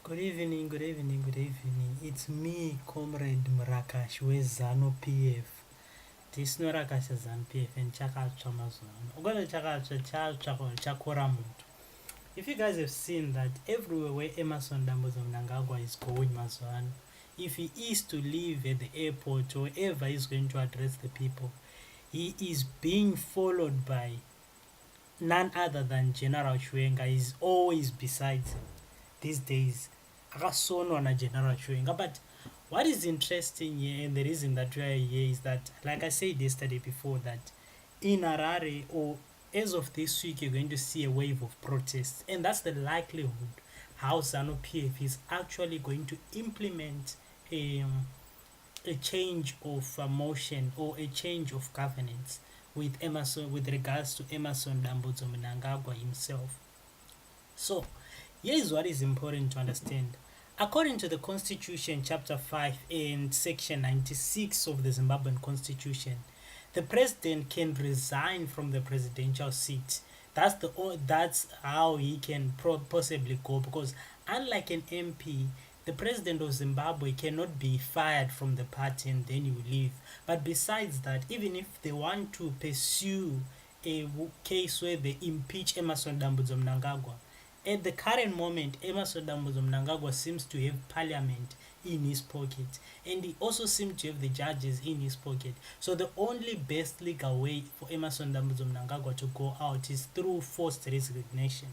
Good evening, good evening, good evening. It's me, Comrade Murakash, with ZANU-PF. This no Rakash ZANU-PF and Chakacha Mazwan. Ogolo Chakora Muntu. If you guys have seen that everywhere where Emmerson Mnangagwa is going, Mazwan, if he is to leave at the airport or wherever he's going to address the people, he is being followed by none other than General Chiwenga. Is always besides him these days. Akasonwa na General Chiwenga. But what is interesting here, and the reason that we are here, is that, like I said yesterday before, that in Harare, or as of this week, you're going to see a wave of protests, and that's the likelihood how ZANU-PF is actually going to implement a change of motion, or a change of governance with Emmerson, with regards to Emmerson Mnangagwa himself. So here is what is important to understand. According to the Constitution, Chapter 5 and Section 96 of the Zimbabwean Constitution, the president can resign from the presidential seat. That's how he can possibly go, because unlike an MP, the president of Zimbabwe cannot be fired from the party and then you leave. But besides that, even if they want to pursue a case where they impeach Emmerson Mnangagwa, at the current moment, Emmerson Mnangagwa seems to have parliament in his pocket, and he also seems to have the judges in his pocket. So the only best legal way for Emmerson Mnangagwa to go out is through forced resignation.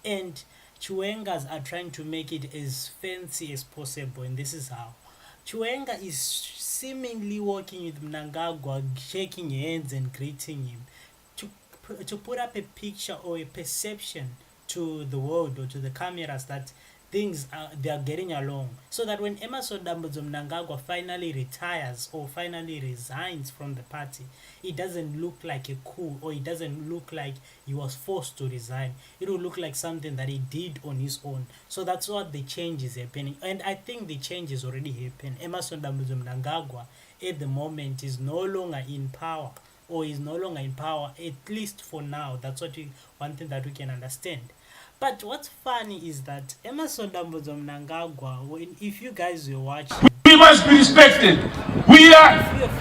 And Chiwengas are trying to make it as fancy as possible, and this is how. Chiwenga is seemingly walking with Mnangagwa, shaking hands and greeting him to put up a picture or a perception to the world or to the cameras that they are getting along, so that when Emmerson Mnangagwa finally retires or finally resigns from the party, it doesn't look like a coup, or it doesn't look like he was forced to resign. It will look like something that he did on his own. So that's what the change is happening, and I think the change is already happening. Emmerson Mnangagwa at the moment is no longer in power, or is no longer in power, at least for now. That's one thing that we can understand. But what's funny is that Emmerson Mnangagwa, if you guys were watching, we must be respected. We are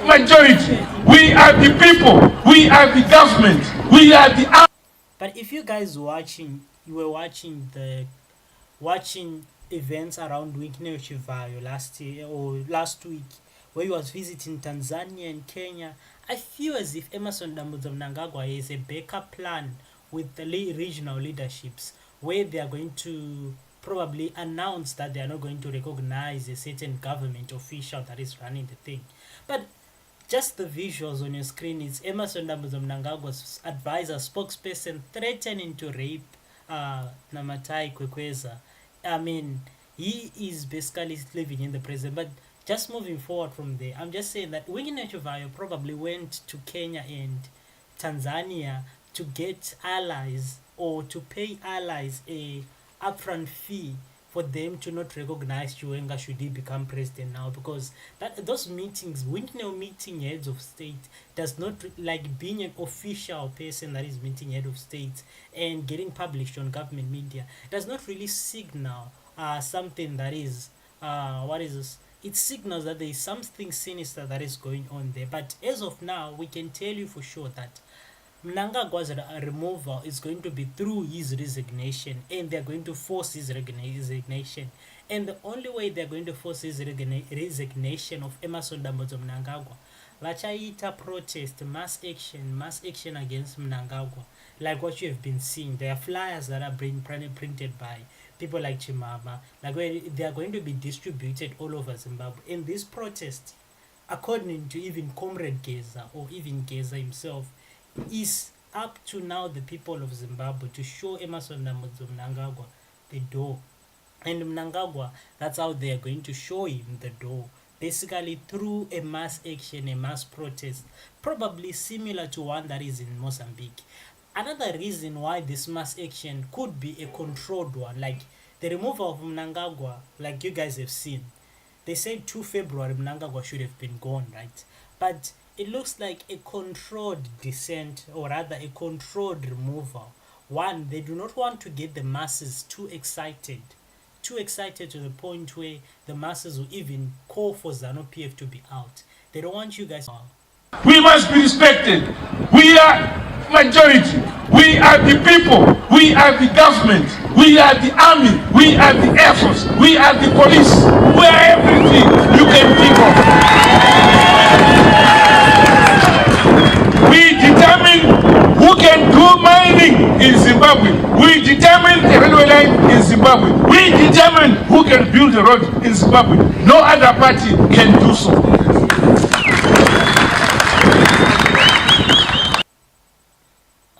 majority. We are the people. We are the government. We are the. But if you guys watching, you were watching events around Winkney Chivayo last year or last week, where he was visiting Tanzania and Kenya, I feel as if Emmerson Mnangagwa has a backup plan with the regional leaderships, where they are going to probably announce that they are not going to recognize a certain government official that is running the thing. But just the visuals on your screen is Emmerson Mnangagwa's advisor, spokesperson, threatening to rape Namatai Kwekweza. I mean, he is basically living in the present. But just moving forward from there, I'm just saying that Winkney Chivayo probably went to Kenya and Tanzania to get allies, or to pay allies a upfront fee for them to not recognize Chiwenga should he become president now, because those meetings, Winkney meeting heads of state, does not like being an official person that is meeting head of state and getting published on government media, does not really signal something that is what is this? It signals that there is something sinister that is going on there. But as of now, we can tell you for sure that Mnangagwa's removal is going to be through his resignation, and they're going to force his resignation. And the only way they're going to force his resignation of Emmerson Mnangagwa, vachaita protest, mass action against Mnangagwa, like what you have been seeing. There are flyers that are being printed by people like Chimama, like where they are going to be distributed all over Zimbabwe. In this protest, according to even Comrade Geza, or even Geza himself, is up to now the people of Zimbabwe to show Emmerson Mnangagwa the door. And Mnangagwa, that's how they are going to show him the door. Basically through a mass action, a mass protest, probably similar to one that is in Mozambique. Another reason why this mass action could be a controlled one, like the removal of Mnangagwa, like you guys have seen. They said 2 February Mnangagwa should have been gone, right? But it looks like a controlled descent, or rather a controlled removal. One, they do not want to get the masses too excited too excited to the point where the masses will even call for ZANU-PF to be out. They don't want you guys out. We must be respected. We are majority. We are the people. We are the government. We are the army. We are the air force. We are the police. We are everything you can think of. We determine who can do mining in Zimbabwe. We determine the railway line in Zimbabwe. We determine who can build a road in Zimbabwe. No other party can do so.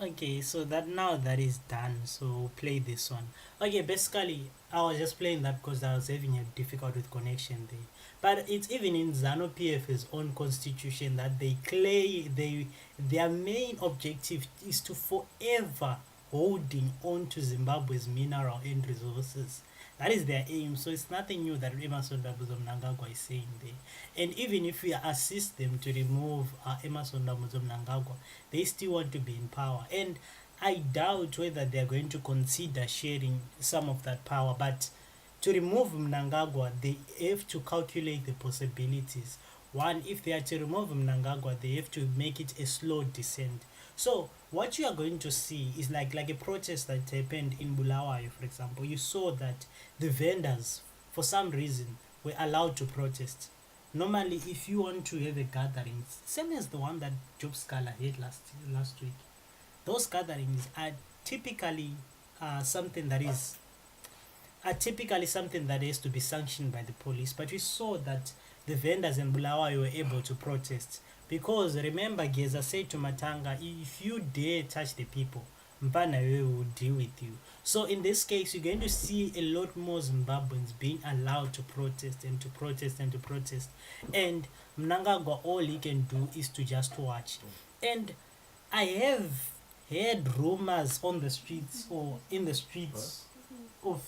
Okay, so that is done, so we'll play this one. Okay, basically I was just playing that because I was having a difficult with connection there, but it's even in ZANU-PF's own constitution that they claim their main objective is to forever holding on to Zimbabwe's mineral and resources. That is their aim, so it's nothing new that Emmerson Mnangagwa is saying there. And even if we assist them to remove Emmerson Mnangagwa, they still want to be in power. And I doubt whether they are going to consider sharing some of that power. But to remove Mnangagwa, they have to calculate the possibilities. One, if they are to remove Mnangagwa, they have to make it a slow descent. So what you are going to see is like a protest that happened in Bulawayo, for example. You saw that the vendors, for some reason, were allowed to protest. Normally, if you want to have a gathering, same as the one that Job Scala had last week, those gatherings are typically something that has to be sanctioned by the police. But we saw that the vendors in Bulawayo were able to protest. Because remember, Geza said to Matanga, if you dare touch the people, Mpanawe will deal with you. So in this case, you're going to see a lot more Zimbabweans being allowed to protest and to protest and to protest. And Mnangagwa, all he can do is to just watch. And I have heard rumors on the streets or in the streets of...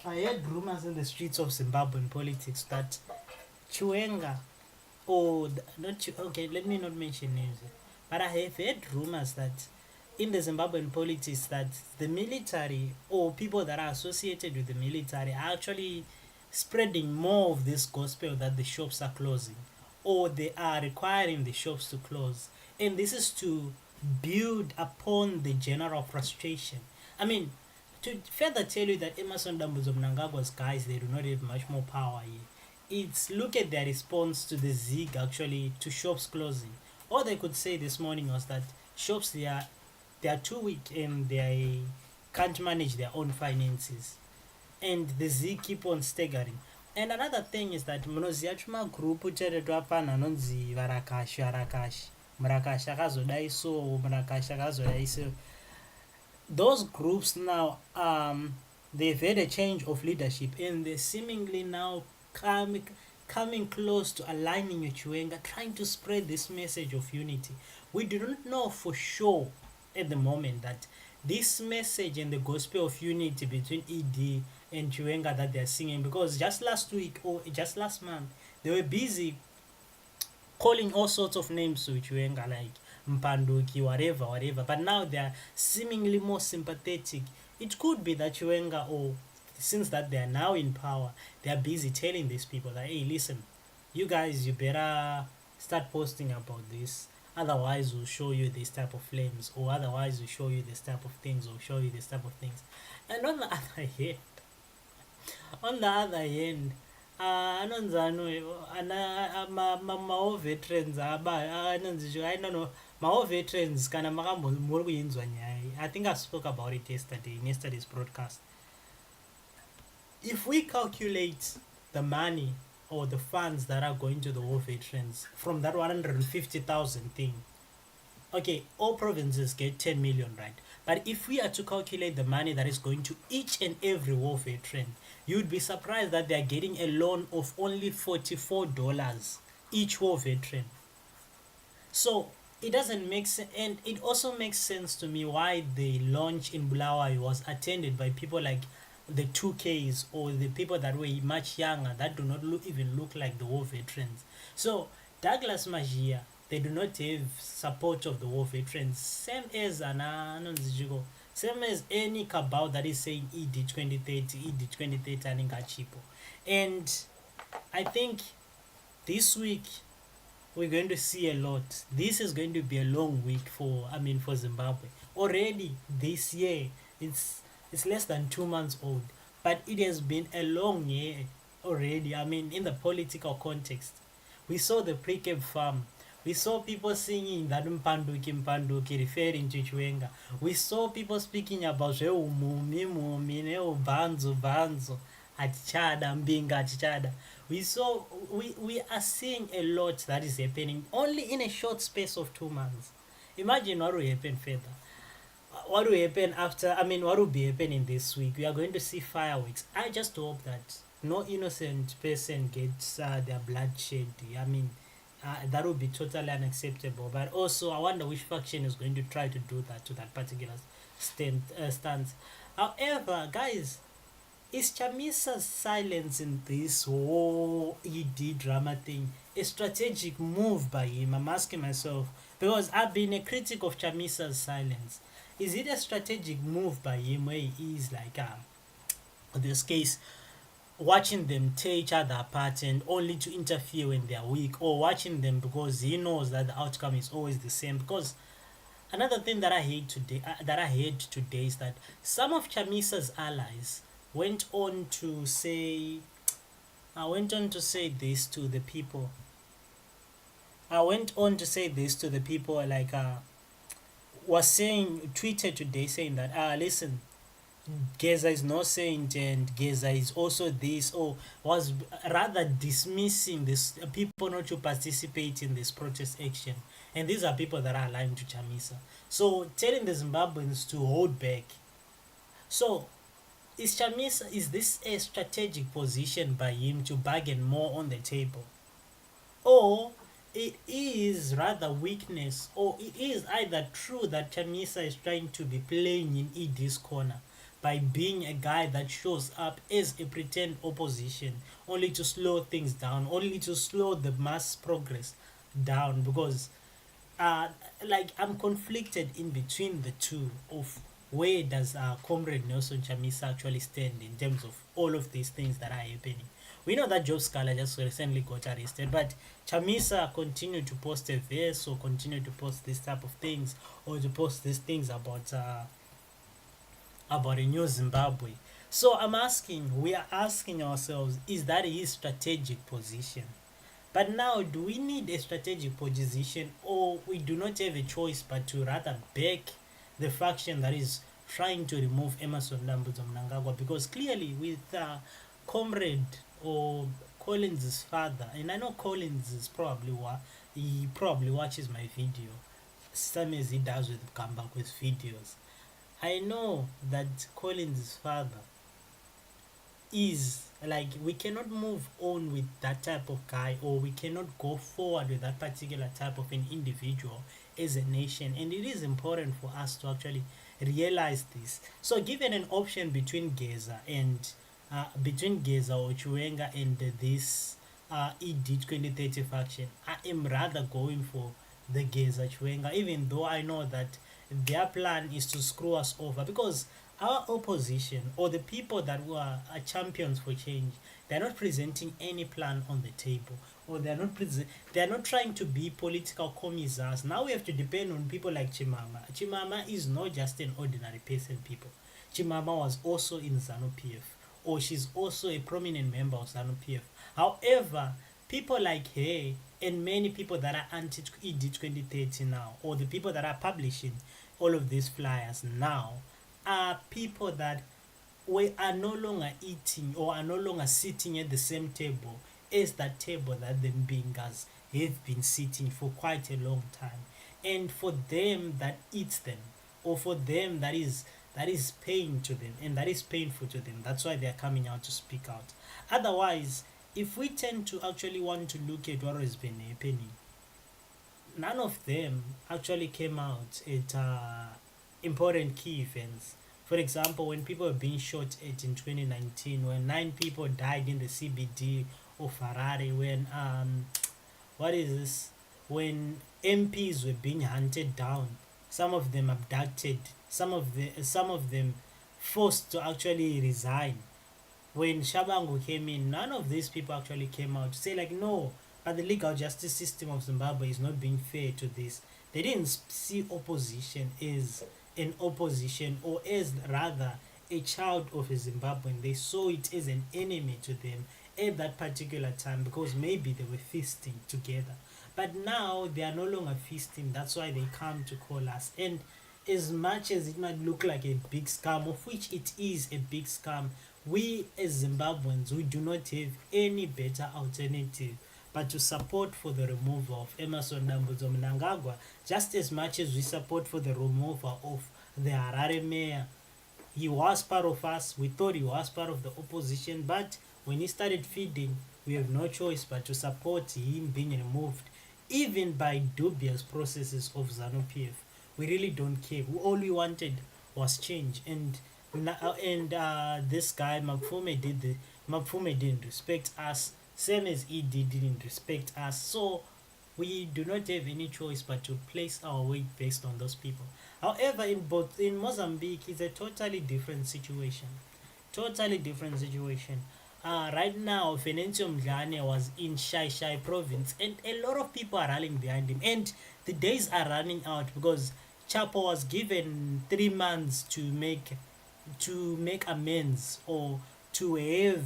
I heard rumors in the streets of Zimbabwean politics that Chiwenga, okay, let me not mention names, but I have heard rumors that in the Zimbabwean politics that the military or people that are associated with the military are actually spreading more of this gospel that the shops are closing, or they are requiring the shops to close, and this is to build upon the general frustration. I mean, to further tell you that Emmerson Mnangagwa's guys, they do not have much more power here. It's look at their response to the Zig, actually, to shops closing. All they could say this morning was that shops, they are too weak and they can't manage their own finances, and the Zig keep on staggering. And another thing is that mnoziachuma group ucheretwa pana nonzi varakashi murakashi akazodai so murakashi akazodai so. Those groups now, they've had a change of leadership and they're seemingly now coming close to aligning with Chiwenga, trying to spread this message of unity. We do not know for sure at the moment that this message and the gospel of unity between ED and Chiwenga that they're singing, because just last week or just last month, they were busy calling all sorts of names to Chiwenga, like Mpanduki, whatever, but now they are seemingly more sympathetic. It could be that Chiwenga, or since that they are now in power, they are busy telling these people that, hey, listen, you guys, you better start posting about this, otherwise we'll show you this type of flames, or otherwise we'll show you this type of things, or show you this type of things. And on the other hand, anonzano mawo veterans mawo veterans kana muri kuinzwa nyaya. I think I spoke about it yesterday in yesterday's broadcast. If we calculate the money or the funds that are going to the war veterans from that 150,000 thing, okay, all provinces get 10 million, right? But if we are to calculate the money that is going to each and every war veteran, you'd be surprised that they are getting a loan of only $44 each war veteran. So it doesn't make sense, and it also makes sense to me why the launch in Bulawayo was attended by people like the 2Ks or the people that were much younger, that do not even look like the war veterans. So Douglas Magia, they do not have support of the war veterans, same as Same as any cabal that is saying ED 2030, ED 2030 aningachipo. And I think this week we're going to see a lot. This is going to be a long week for Zimbabwe. Already this year, it's less than 2 months old, but it has been a long year already. In the political context, we saw the pre-cap farm. We saw people singing that Mpanduki, referring to Chiwenga. We saw people speaking about Banzo, Atichada, Mbinga, Atichada. We are seeing a lot that is happening only in a short space of 2 months. Imagine what will happen further. What will happen after? What will be happening this week? We are going to see fireworks. I just hope that no innocent person gets their blood shed. That would be totally unacceptable. But also, I wonder which faction is going to try to do that to that particular stance. However, guys, is Chamisa's silence in this whole ED drama thing a strategic move by him? I'm asking myself because I've been a critic of Chamisa's silence. Is it a strategic move by him where he is like, in this case, watching them tear each other apart and only to interfere when they are weak, or watching them because he knows that the outcome is always the same? Because another thing that I heard today is that some of Chamisa's allies went on to say this to the people. Like tweeted today saying that listen, Geza is no saint and Geza is also this, or was rather dismissing this people not to participate in this protest action. And these are people that are aligned to Chamisa. So telling the Zimbabweans to hold back. So is this a strategic position by him to bargain more on the table? Or it is rather weakness, or it is either true that Chamisa is trying to be playing in ED's corner by being a guy that shows up as a pretend opposition only to slow things down, only to slow the mass progress down? Because I'm conflicted in between the two of where does Comrade Nelson Chamisa actually stand in terms of all of these things that are happening. We know that Job Scala just recently got arrested, but Chamisa continued to post a verse or continue to post this type of things, or to post these things about a new Zimbabwe. So we are asking ourselves, is that his strategic position? But now, do we need a strategic position, or we do not have a choice but to rather back the faction that is trying to remove Emmerson Mnangagwa? Because clearly with Comrade or Collins' father, and I know Collins is he probably watches my video, same as he does with Comeback with videos. I know that Collins' father is like, we cannot move on with that type of guy, or we cannot go forward with that particular type of an individual as a nation. And it is important for us to actually realize this. So given an option between Geza or Chiwenga and this ED 2030 faction, I am rather going for the Geza Chiwenga, even though I know that their plan is to screw us over. Because our opposition, or the people that were champions for change, they're not presenting any plan on the table, or they're not trying to be political commissars. Now we have to depend on people like Chimama is not just an ordinary person, people. Chimama was also in ZANU-PF, or she's also a prominent member of ZANU-PF. However, people like her and many people that are anti-ED 2030 now, or the people that are publishing all of these flyers now, are people that we are no longer eating, or are no longer sitting at the same table as that table that the Mbingas have been sitting for quite a long time. And for them that eats them, or for them that is pain to them, and that is painful to them, that's why they are coming out to speak out. Otherwise, if we tend to actually want to look at what has been happening, none of them actually came out at important key events. For example, when people were being shot at in 2019, when 9 people died in the CBD of Harare, when when MPs were being hunted down some of them abducted, some of them forced to actually resign. When Shabangu came in, none of these people actually came out to say like, no, but the legal justice system of Zimbabwe is not being fair to this. They didn't see opposition as an opposition, or as rather a child of a Zimbabwean. They saw it as an enemy to them at that particular time, because maybe they were feasting together. But now they are no longer feasting. That's why they come to call us. And as much as it might look like a big scam, of which it is a big scam, we as Zimbabweans, we do not have any better alternative but to support for the removal of Emmerson Mnangagwa, just as much as we support for the removal of the Harare mayor. He was part of us. We thought he was part of the opposition, but when he started feeding, we have no choice but to support him being removed, even by dubious processes of ZANU-PF. We really don't care. All we wanted was change, and this guy Mapfume didn't respect us, same as ED didn't respect us. So we do not have any choice but to place our weight based on those people. However, in Mozambique, it's a totally different situation. Totally different situation. Right now, Venancio Mdlane was in Shai province, and a lot of people are rallying behind him. And the days are running out because Chapo was given 3 months to make amends, or to have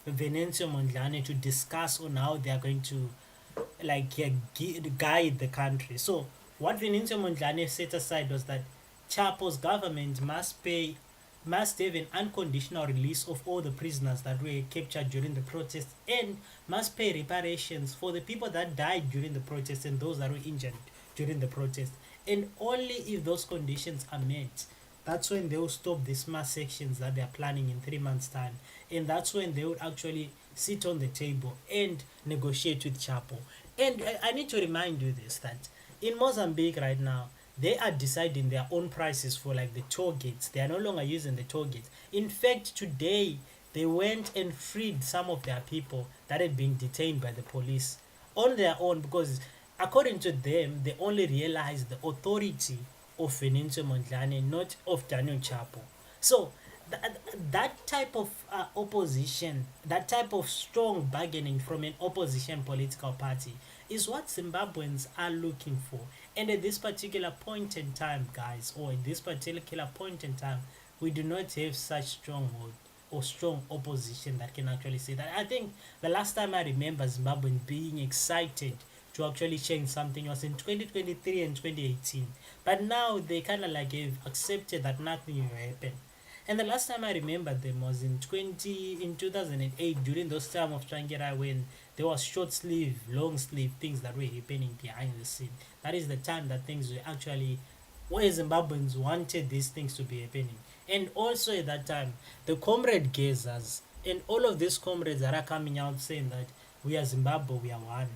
Venancio Mondlane to discuss on how they are going to guide the country. So what Venancio Mondlane set aside was that Chapo's government must have an unconditional release of all the prisoners that were captured during the protest, and must pay reparations for the people that died during the protest and those that were injured during the protest. And only if those conditions are met, that's when they will stop these mass sections that they are planning in 3 months' time. And that's when they would actually sit on the table and negotiate with Chapo. And I need to remind you this, that in Mozambique right now, they are deciding their own prices for like the toll gates. They are no longer using the toll gates. In fact, today, they went and freed some of their people that had been detained by the police on their own, because according to them, they only realized the authority of Venancio Mondlane, not of Daniel Chapo. So that type of opposition, that type of strong bargaining from an opposition political party is what Zimbabweans are looking for. And at this particular point in time, guys, or at this particular point in time, we do not have such stronghold or strong opposition that can actually say that. I think the last time I remember Zimbabweans being excited to actually change something was in 2023 and 2018. But now they kind of like have accepted that nothing will happen. And the last time I remember them was in 2008, during those time of Trangira, when there was short sleeve, long sleeve things that were happening behind the scene. That is the time that things were actually where Zimbabweans wanted these things to be happening. And also at that time, the comrade gazers and all of these comrades that are coming out saying that we are Zimbabwe, we are one,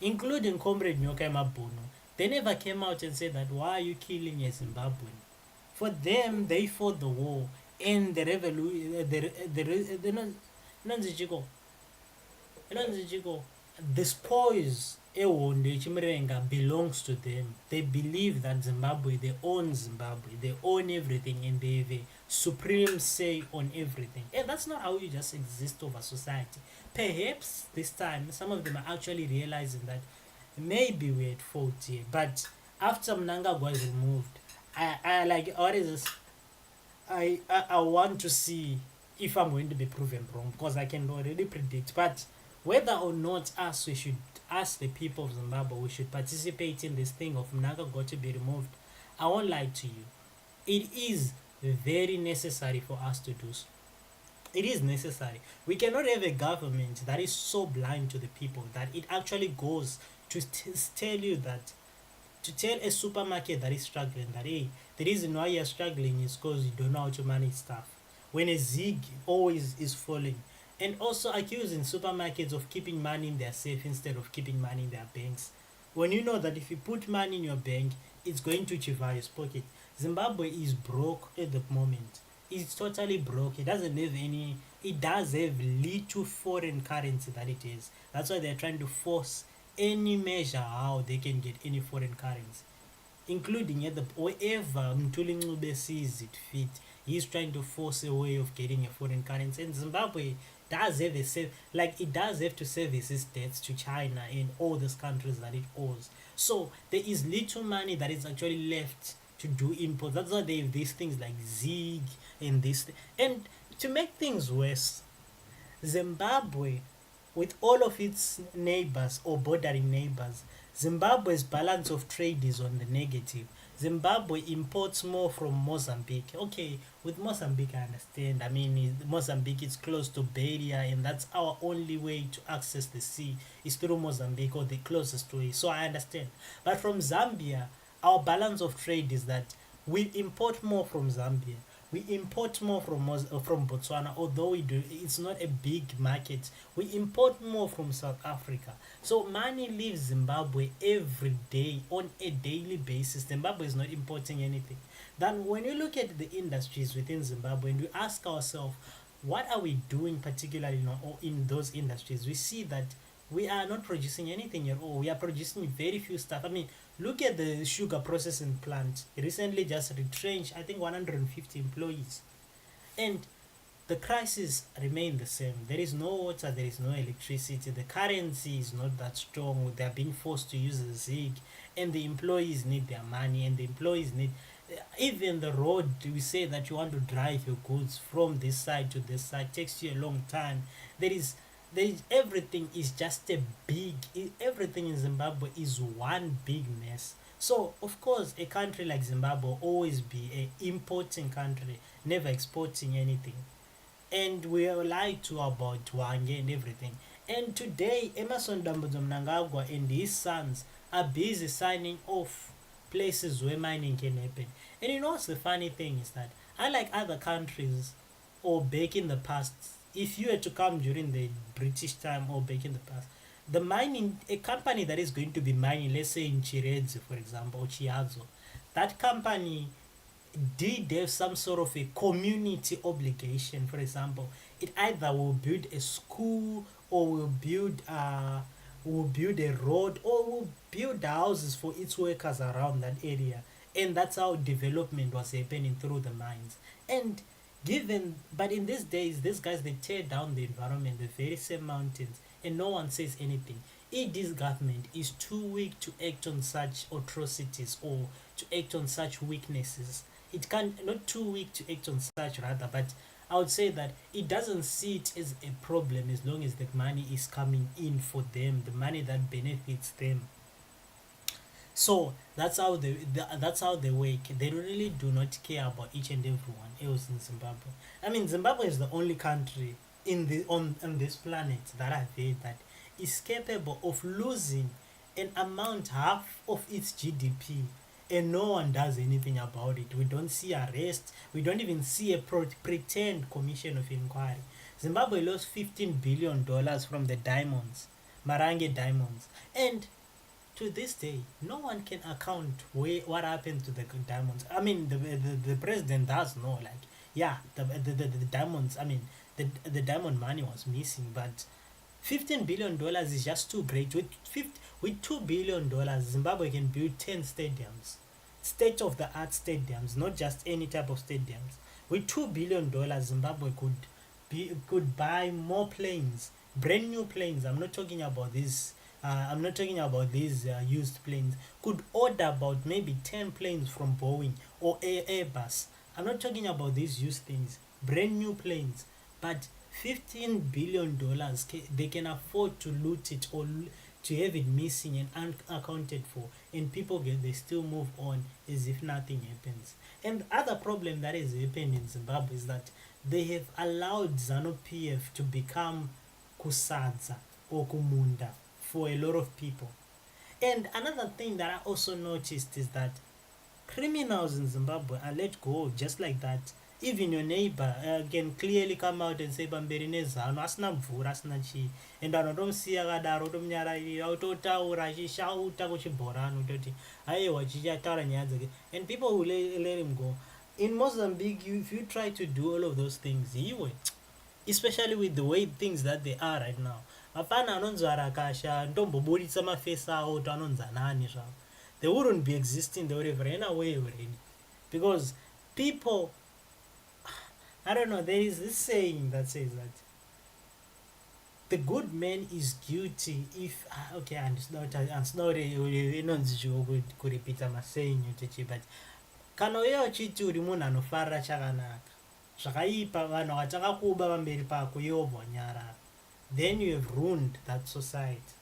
including comrade Nyoka Mabono, they never came out and said that why are you killing a Zimbabwean? For them, they fought the war and the revolution, the spoils belongs to them. They believe that they own everything, and they have a supreme say on everything. And that's not how you just exist over society. Perhaps this time some of them are actually realizing that maybe we're at fault here. But after Mnangagwa was removed, I like, what is this? I want to see if I'm going to be proven wrong, because I can already predict. But whether or not we should ask the people of Zimbabwe, we should participate in this thing of Mnangagwa to be removed, I won't lie to you. It is very necessary for us to do so. It is necessary. We cannot have a government that is so blind to the people that it actually goes to tell you that, to tell a supermarket that is struggling that, hey, the reason why you're struggling is because you don't know how to manage stuff, when a zig always is falling. And also accusing supermarkets of keeping money in their safe instead of keeping money in their banks, when you know that if you put money in your bank, it's going to Chivayo's pocket. Zimbabwe is broke at the moment. It's totally broke. It doesn't have any, it does have little foreign currency that it is. That's why they're trying to force any measure how they can get any foreign currency. including at the wherever Mthuli Ncube sees it fit, he's trying to force a way of getting a foreign currency. And Zimbabwe does have it does have to service its debts to China and all those countries that it owes. So there is little money that is actually left to do imports. That's why they have these things like Zig and this. And to make things worse, Zimbabwe, with all of its neighbors or bordering neighbors, Zimbabwe's balance of trade is on the negative. Zimbabwe imports more from Mozambique. Okay, with Mozambique, I understand. I mean, Mozambique is close to Beria, and that's our only way to access the sea is through Mozambique or the closest way. So I understand. But from Zambia, our balance of trade is that we import more from Zambia. We import more from Botswana, although it's not a big market. We import more from South Africa. So money leaves Zimbabwe every day on a daily basis. Zimbabwe is not importing anything. Then when you look at the industries within Zimbabwe and we ask ourselves, what are we doing particularly in those industries? We see that we are not producing anything at all. We are producing very few stuff. I mean, look at the sugar processing plant. Recently just retrenched, I think, 150 employees. And the crises remain the same. There is no water, there is no electricity, the currency is not that strong. They are being forced to use the ZIG, and the employees need their money, and the employees need even the road. We say that you want to drive your goods from this side to this side, takes you a long time. Everything is just everything in Zimbabwe is one big mess. So of course a country like Zimbabwe will always be a importing country, never exporting anything. And we are lied to about Wange and everything. And today Emmerson Mnangagwa and his sons are busy signing off places where mining can happen. And you know what's the funny thing is that unlike other countries or back in the past, if you were to come during the British time or back in the past, a company that is going to be mining, let's say in Chiredzi, for example, or Chiazo, that company did have some sort of a community obligation. For example, it either will build a school or will build a road or will build houses for its workers around that area. And that's how development was happening through the mines. And but in these days, these guys, they tear down the environment, the very same mountains, and no one says anything. If this government is too weak to act on such atrocities or to act on such weaknesses, it can not too weak to act on such rather, but I would say that it doesn't see it as a problem as long as the money is coming in for them, the money that benefits them. So that's how they work. They really do not care about each and everyone else in Zimbabwe. I mean, Zimbabwe is the only country on this planet that I've heard that is capable of losing an amount half of its GDP, and no one does anything about it. We don't see arrest. We don't even see a pretend commission of inquiry. Zimbabwe lost $15 billion from the diamonds, Marange diamonds, and to this day, no one can account what happened to the diamonds. I mean, the president does know, like, yeah, the diamonds, I mean, the diamond money was missing, but $15 billion is just too great. With $2 billion, Zimbabwe can build 10 stadiums, state-of-the-art stadiums, not just any type of stadiums. With $2 billion, Zimbabwe could buy more planes, brand new planes. I'm not talking about these used planes. Could order about maybe 10 planes from Boeing or Airbus. I'm not talking about these used things, brand new planes. But $15 billion, they can afford to loot it or to have it missing and unaccounted for, and they still move on as if nothing happens. And the other problem that is happening in Zimbabwe is that they have allowed ZANU-PF to become kusadza or kumunda for a lot of people. And another thing that I also noticed is that criminals in Zimbabwe are let go just like that. Even your neighbor can clearly come out and say bamberi nezano asina mvura asina chii, and anotomsiya akadaro otomunyararira ototaura achishauta kuchibhorano toti aiwa chichataura nyaya dzake, and people will let him go. In Mozambique, if you try to do all of those things, especially with the way things that they are right now, apana anonzi arakasha ndomboburitsa mafesi awo to anonzi anani zvavo. they wouldn't be existing, they would have ran away already. Because people, I don't know, there is this saying that says that the good man is guilty if okay, handisinauri inonzi kuripita masenyu tichi, but kana uye uchiti uri munhu anofarira chakanaka, zvakaipa vanhu vachakakuba pamberi pako iwe wobva wanyarara, then you have ruined that society.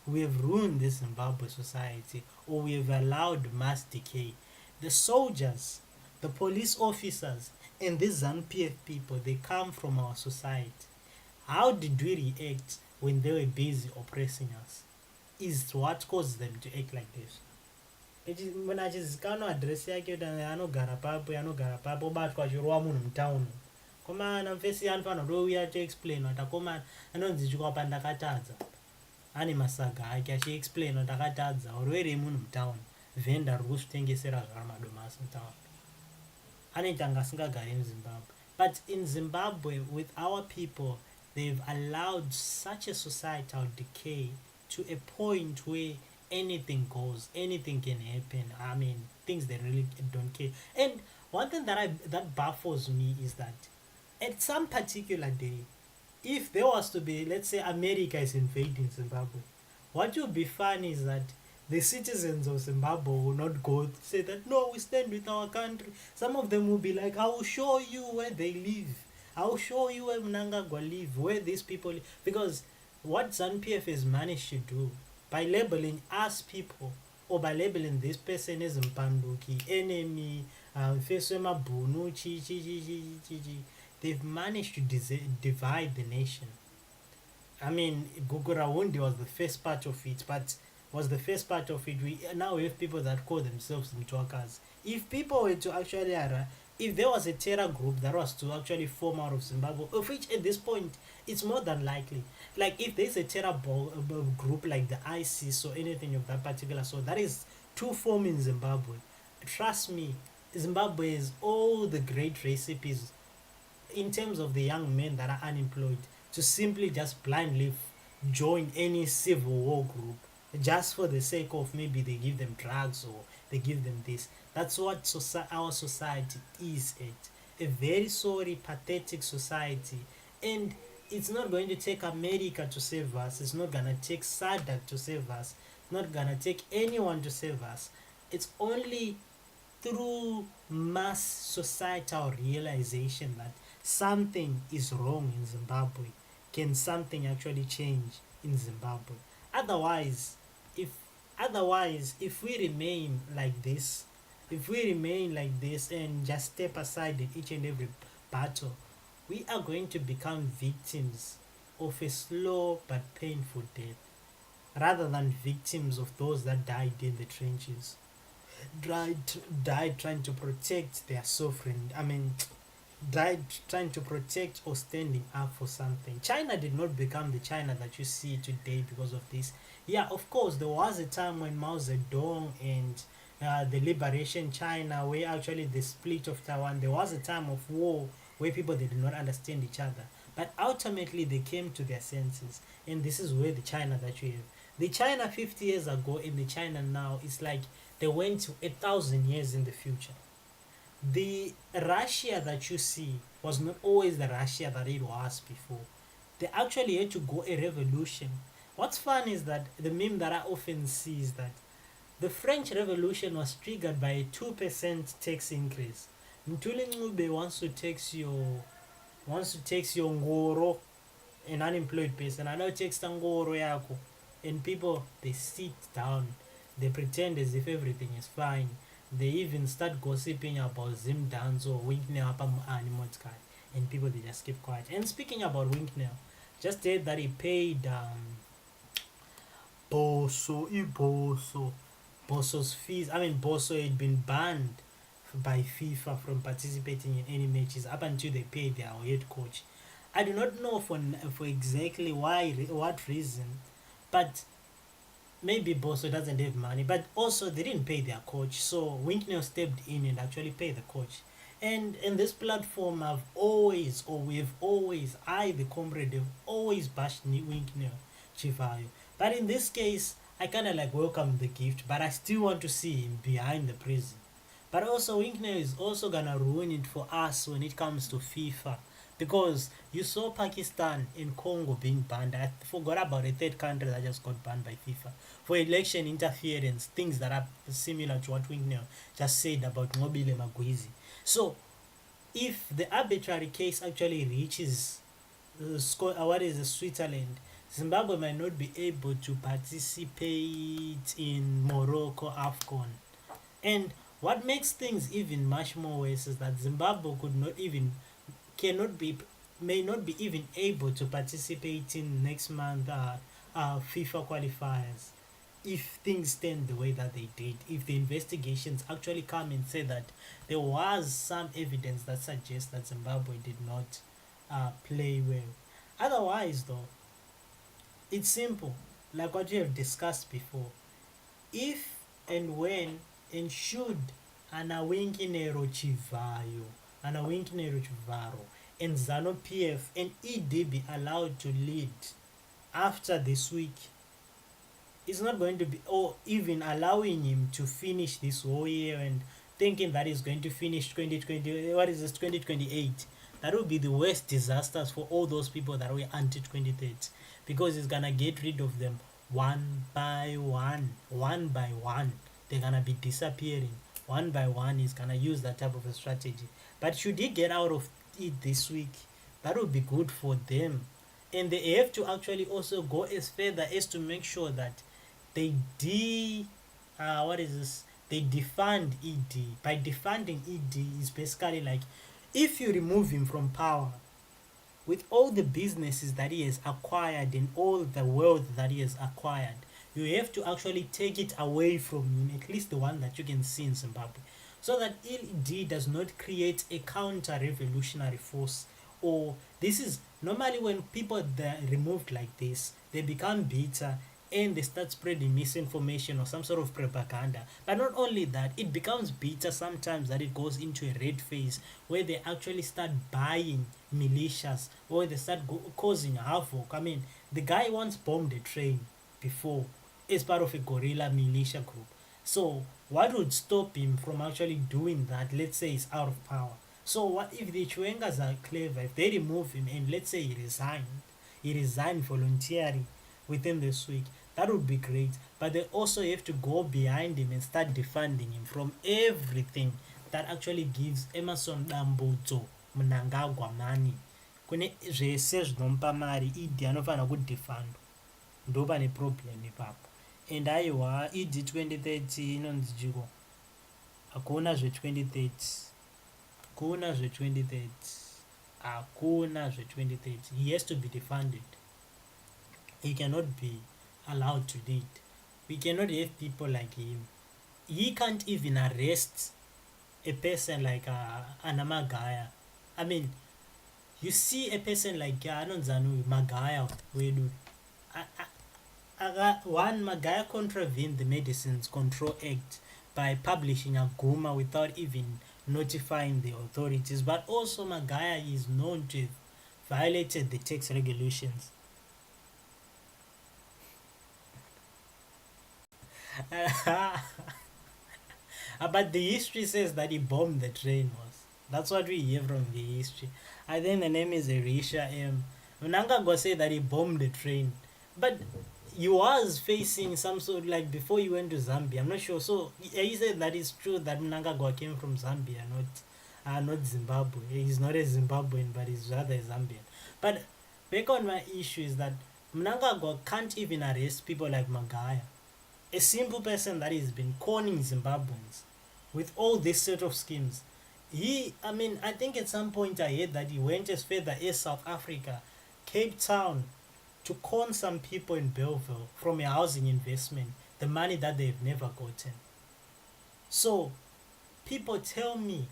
We have ruined the Zimbabwe society, or we have allowed mass decay. The soldiers, the police officers, and these ZANU-PF people, they come from our society. How did we react when they were busy oppressing us? Is what caused them to act like this. Munhu achizikanwa adresi yake kuti anogara papo obatwa achirowa munhu mutaundi, komana mufesi anofanira kutouya toexplain kuti akomana anonzi chikwapa ndakatadza, ane masaga ake achiexplain kuti akatadza urwerei munhu mutaundi, vhenda riri kuzvitengesera zvaro madomasi mutaundi, anoita anga asingagari muZimbabwe. But in Zimbabwe, with our people, they've allowed such a societal decay to a point where anything goes, anything can happen. I mean, things they really don't care. And one thing that baffles me is that at some particular day, if there was to be, let's say America is invading Zimbabwe, what would be fun is that the citizens of Zimbabwe will not go say that, no, we stand with our country. Some of them will be like, I will show you where they live. I will show you where Mnangagwa live, where these people live. Because what ZANU-PF has managed to do, by labeling us people, or by labeling this person as Mpanduki, enemy, Feswemabunu, they've managed to divide the nation. I mean, Gugurawundi was the first part of it, but we now have people that call themselves Mtwakas. If people were to actually, if there was a terror group that was to actually form out of Zimbabwe, of which at this point it's more than likely, like if there's a terror group like the ISIS or anything of that particular sort that is to form in Zimbabwe, trust me, Zimbabwe has all the great recipes in terms of the young men that are unemployed to simply just blindly join any civil war group just for the sake of maybe they give them drugs or they give them this. That's what our society is at. A very sorry, pathetic society. And it's not going to take America to save us. It's not going to take SADC to save us. It's not going to take anyone to save us. It's only through mass societal realization that something is wrong in Zimbabwe can something actually change in Zimbabwe. Otherwise, if we remain like this, and just step aside in each and every battle, we are going to become victims of a slow but painful death, rather than victims of those that died in the trenches, died trying to protect their sovereignty. Died trying to protect or standing up for something. China did not become the China that you see today because of this. Yeah, of course, there was a time when Mao Zedong and the liberation China, where actually the split of Taiwan, there was a time of war where people they did not understand each other. But ultimately they came to their senses. And this is where the China that you have. The China 50 years ago and the China now, it's like they went to 1,000 years in the future. The Russia that you see was not always the Russia that it was before. They actually had to go a revolution. What's fun is that the meme that I often see is that the French Revolution was triggered by a 2% tax increase. Mtuli Ngube wants to tax your ngoro, an unemployed person. I know takes ngoro yako, and people they sit down, they pretend as if everything is fine. They even start gossiping about Zim Dance or Winknell up animal guy, and people they just keep quiet. And speaking about Winknell, just heard that he paid Boso's fees. Boso had been banned by FIFA from participating in any matches up until they paid their head coach. I do not know for exactly what reason, but maybe Boso doesn't have money, but also they didn't pay their coach, so Winknell stepped in and actually paid the coach. And in this platform, I, the comrade, have always bashed Winknell Chivayo. But in this case, I kind of like welcome the gift, but I still want to see him behind the prison. But also, Winkner is also gonna ruin it for us when it comes to FIFA, because you saw Pakistan and Congo being banned. I forgot about a third country that just got banned by FIFA for election interference, things that are similar to what Winkner just said about Mobile Magwizi. So, if the arbitrary case actually reaches what is Switzerland, Zimbabwe might not be able to participate in Morocco AFCON. And what makes things even much more worse is that Zimbabwe cannot be, may not be even able to participate in next month FIFA qualifiers if things stand the way that they did. If the investigations actually come and say that there was some evidence that suggests that Zimbabwe did not play well. Otherwise, though, it's simple, like what we have discussed before. If and when and should anawinkinero chivayo, anawinkinero chivaro, and ZANU-PF and ED be allowed to lead after this week, it's not going to be, or even allowing him to finish this whole year and thinking that he's going to finish 2020, what is this, 2028. That would be the worst disasters for all those people that were anti-2030, because he's gonna get rid of them one by one. They're gonna be disappearing one by one. He's gonna use that type of a strategy. But should he get out of it this week, that would be good for them. And they have to actually also go as further as to make sure that they they defund ED. By defunding ED is basically like, if you remove him from power, with all the businesses that he has acquired and all the wealth that he has acquired, you have to actually take it away from him, at least the one that you can see in Zimbabwe, so that ED does not create a counter-revolutionary force. Or this is normally when people are removed like this, they become bitter and they start spreading misinformation or some sort of propaganda. But not only that, it becomes bitter sometimes that it goes into a red phase where they actually start buying militias, or they start causing havoc. I mean, the guy once bombed a train before as part of a guerrilla militia group. So what would stop him from actually doing that? Let's say he's out of power. So what if the Chwengas are clever? If they remove him and let's say he resigned voluntarily within this week, that would be great. But they also have to go behind him and start defunding him from everything that actually gives Emmerson Mnangagwa money. Kune zvese zvinompa mari, idi anofanira kudefandwa. Ndo pane problem ipapo. And aiwa idi 2030 inonzi chiko, hakuna zve 2030, hakuna zve 2030, hakuna zve 2030. He has to be defunded. He cannot be allowed to lead. We cannot have people like him. He can't even arrest a person like Anamagaya. I mean, you see a person like Anonzanu Magaya, one Magaya contravened the Medicines Control Act by publishing a Guma without even notifying the authorities. But also Magaya is known to have violated the tax regulations. But the history says that he bombed the train. That's what we hear from the history. I think the name is Erisha M. Mnangagwa said that he bombed the train, but he was facing some sort, like before he went to Zambia. I'm not sure. So he said that it's true that Mnangagwa came from Zambia, not Zimbabwe. He's not a Zimbabwean, but he's rather a Zambian. But back on my issue is that Mnangagwa can't even arrest people like Magaya, a simple person that has been conning Zimbabweans with all this set of schemes. I think at some point I heard that he went as further as South Africa, Cape Town, to con some people in Belleville from a housing investment, the money that they've never gotten. So, people tell me,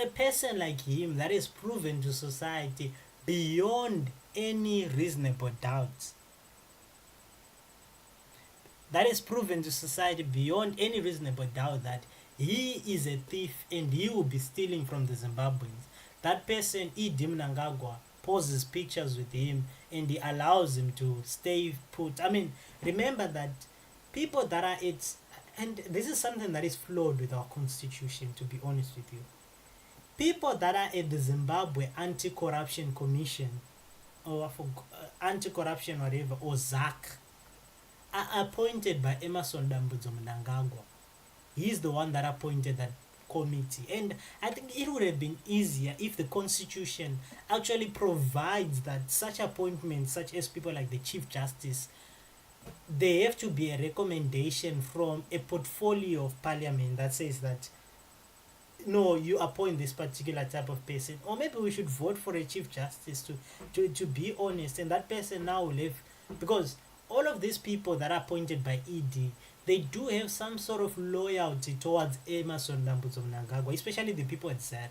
a person like him that is proven to society beyond any reasonable doubt, that is proven to society beyond any reasonable doubt that he is a thief and he will be stealing from the Zimbabweans. That person, Idi Mnangagwa, poses pictures with him and he allows him to stay put. I mean, remember that people that are and this is something that is flawed with our constitution, to be honest with you. People that are at the Zimbabwe Anti-Corruption Commission, or anti-corruption whatever, or ZAC, are appointed by Emmerson Mnangagwa. He's the one that appointed that committee, and I think it would have been easier if the constitution actually provides that such appointments, such as people like the Chief Justice, they have to be a recommendation from a portfolio of parliament that says that no, you appoint this particular type of person. Or maybe we should vote for a Chief Justice to be honest, and that person now will have, because all of these people that are appointed by ED, they do have some sort of loyalty towards Emmerson Mnangagwa, especially the people at ZAC.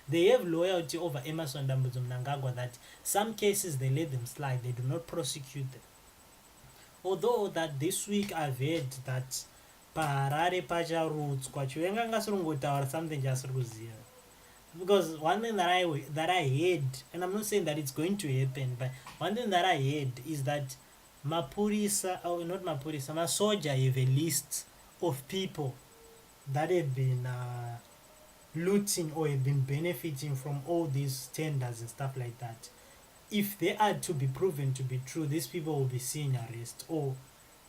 They have loyalty over Emmerson Mnangagwa, that some cases they let them slide, they do not prosecute them. Although that this week I've heard that parare pacha roots kwachiwenga ngasurungotaura something just kuziva, because one thing that I heard, and I'm not saying that it's going to happen, but one thing that I heard is that mapurisa, or not mapurisa, masoja have a list of people that have been looting or have been benefiting from all these tenders and stuff like that. If they are to be proven to be true, these people will be seeing arrest, or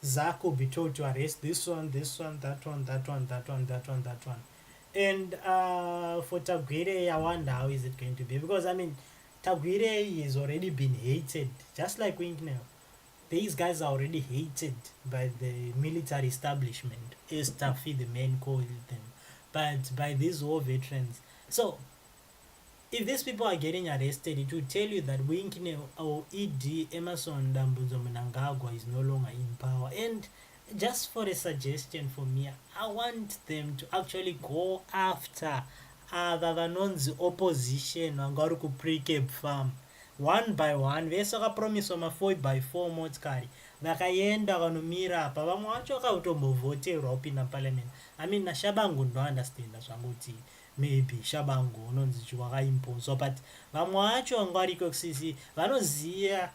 ZAC will be told to arrest this one, that one, that one, that one, that one, that one. And for Tagwire, I wonder how is it going to be, because I mean, Tagwire has already been hated, just like Winknell. These guys are already hated by the military establishment, as Tafi the men called them, but by these war veterans. So if these people are getting arrested, it will tell you that Winknell or ED Emmerson Mnangagwa is no longer in power. And just for a suggestion for me, I want them to actually go after the opposition wangari ku pre-Cape farm one by one. Vese vakapromiswa ma 4x4 motikari vakaenda vanomira apa, vamwe vacho vakautombovoterwa kupinda parliament. I mean, nashabangu ndounderstanda zvanguti maybe shabangu unonzi wakaimposwa, but vamwe vacho vanga variko kusisi vanoziva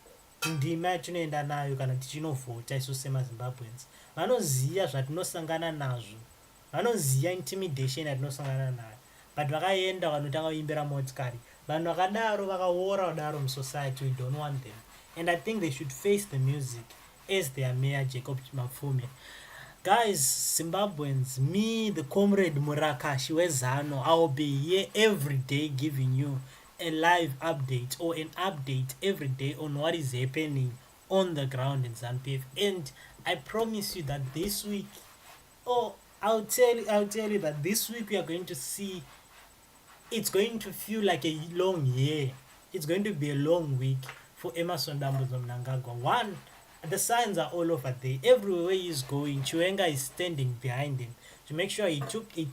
ndima yatinoenda nayo kana tichinovhota isu semazimbabweans. Vanoziva zvatinosangana nazvo, vanoziva intimidation yatinosangana nayo, but vakaenda vanotanga kuimbira motikari. Vanhu vakadaro vakaora kudaro musociety, we don't want them. And I think they should face the music as their mayor Jacob Mapfume. Guys, Zimbabweans, me, the comrade Murakashi Wezano, I will be here every day giving you a live update or an update every day on what is happening on the ground in ZANU-PF. And I promise you that this week, I'll tell you that this week we are going to see, it's going to feel like a long year. It's going to be a long week for Emmerson Mnangagwa. One, the signs are all over there. Everywhere he is going, Chiwenga is standing behind him to make sure he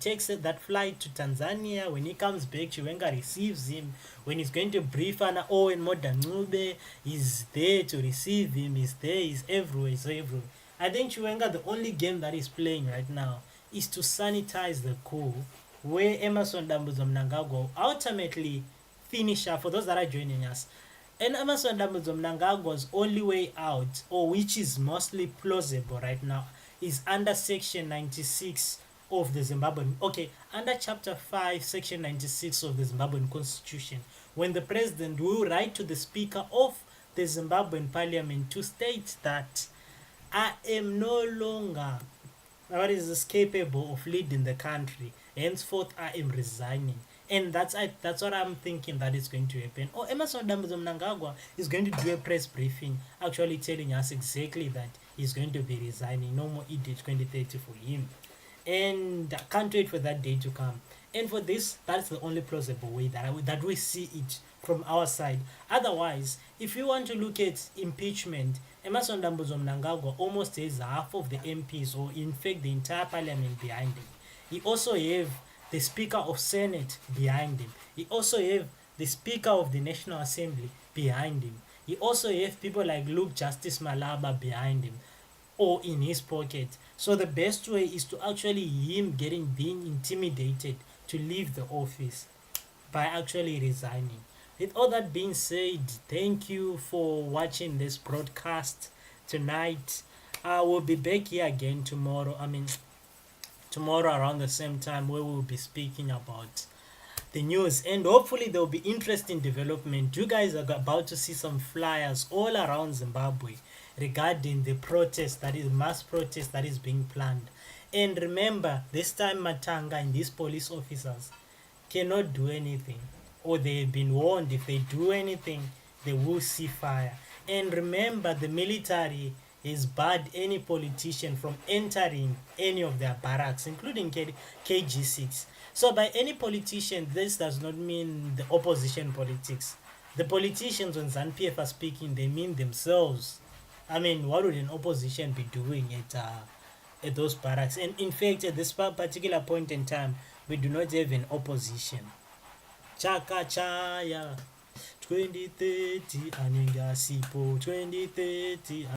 takes that flight to Tanzania. When he comes back, Chiwenga receives him. When he's going to brief Anna Owen Modanube, he's there to receive him. He's there, he's everywhere, he's everywhere. I think Chiwenga, the only game that he's playing right now is to sanitize the coup, where Emmerson Mnangagwa will ultimately finish up. For those that are joining us, and Emmerson Mnangagwa's only way out, or which is mostly plausible right now, is under section 96 of the Zimbabwean, under chapter 5 section 96 of the Zimbabwean constitution, when the president will write to the speaker of the Zimbabwean parliament to state that I am no longer capable of leading the country, henceforth I am resigning. And that's what I'm thinking that is going to happen. Or Emmerson Mnangagwa is going to do a press briefing actually telling us exactly that he's going to be resigning. No more ED 2030 for him. And I can't wait for that day to come. And for this, that's the only plausible way that we see it from our side. Otherwise, if you want to look at impeachment, Emmerson Mnangagwa almost has half of the MPs, or in fact the entire parliament behind him. He also have the Speaker of Senate behind him. He also have the Speaker of the National Assembly behind him. He also have people like Luke Justice Malaba behind him, or in his pocket. So the best way is to actually him being intimidated to leave the office by actually resigning. With all that being said, thank you for watching this broadcast tonight. I will be back here again tomorrow. Tomorrow around the same time, where we'll be speaking about the news, and hopefully there'll be interesting development. You guys are about to see some flyers all around Zimbabwe regarding the mass protest that is being planned. And remember, this time Matanga and these police officers cannot do anything, or they've been warned if they do anything they will see fire. And remember, the military has barred any politician from entering any of their barracks, including KG6. So by any politician, this does not mean the opposition politics. The politicians when ZANU-PF are speaking, they mean themselves. What would an opposition be doing at those barracks? And in fact, at this particular point in time, we do not have an opposition. Chaka chaya 2030 anenga sipo 2030